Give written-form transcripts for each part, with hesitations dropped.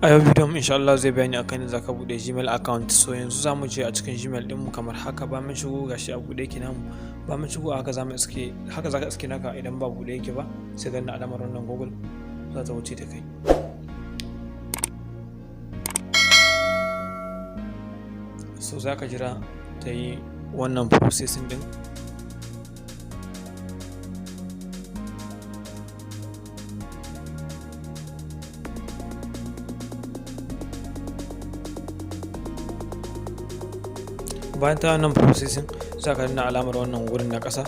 A yau bidiyon insha Allah zai bayani akan yadda zaka bude Gmail account. So yanzu zamu je a cikin Gmail din mu kamar haka, ba mun shigo gashi a bude yake namu, ba mun shigo haka zamu iske haka zaka iske naka idan ba bude yake ba sai ganna alamar wannan Google za ta wuce da kai. So zaka jira ta yi wannan processing din. Bayan ta wannan processing za ka danna alamar wannan wurin na ƙasa,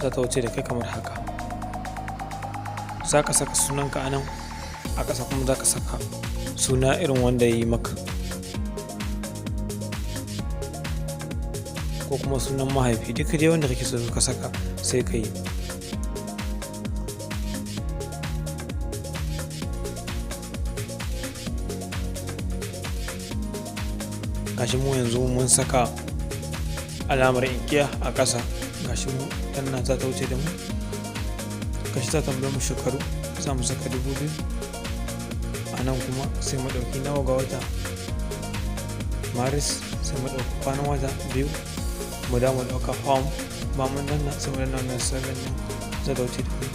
za ta wuce da kai kamar haka. Za ka saka sunanka a nan, a ƙasa kuma za ka saka suna irin wanda ya yi maka, ko kuma sunan mahaifi, duka dai wanda kake so ka saka sai ka yi. Gashi mu yanzu mun saka alamar inkiya a ƙasa, gashi mu danna za ta wuce da mu. Gashi ta tambaye mu shekaru, za mu saka 2000. A nan kuma sai mu ɗauki nawa ga wata, Maris, sai mu ɗauki kwanan wata 2, mu da mu ɗauka home, ba mun danna sai mu danna wannan 7 ɗin za ta wuce da mu.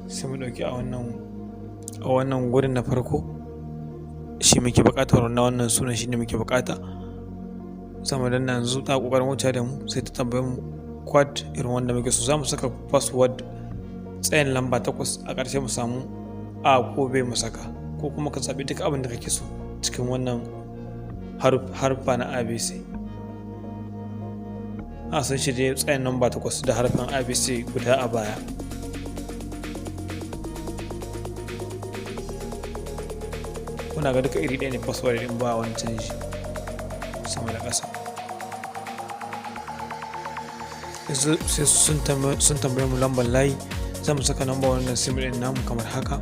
Sai mu ɗauki a wannan gurin na farko shi muke buƙatar, na wannan sunan shi ne muke buƙata. Sama danna yanzu ta ƙoƙarin wuce da mu, sai ta tambaye mu code irin wanda muke so. Za mu saka password tsayin lamba 8, a ƙarshe mu samu a ko b mu saka, ko kuma ka zaɓi duk abin da kake so cikin wannan harfa na abc. A san shi dai tsayin lamba 8 da harfin abc guda a baya. Kuna ga duka iri ɗaya ne password ɗin, ba wani canji sama da ƙasa. Sai sun tambaye mu lambar layi, za mu saka lambar wannan sim ɗin namu kamar haka.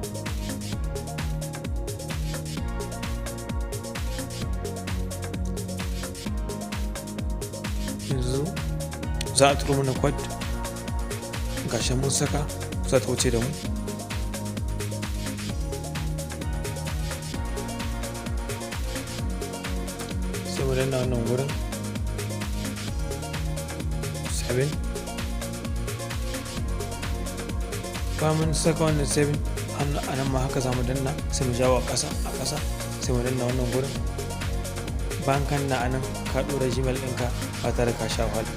Yanzu za a turo mana code, gashi mun saka, za ta wuce da mu. Sai mu danna wannan gurin 7. Bayan mun saka wannan 7 a nan ma haka za mu danna, sai mu jawo a ƙasa sai mu danna wannan gurin. Bayan kan na anan ka ɗora Gmail ɗinka ba tare ka sha wahala.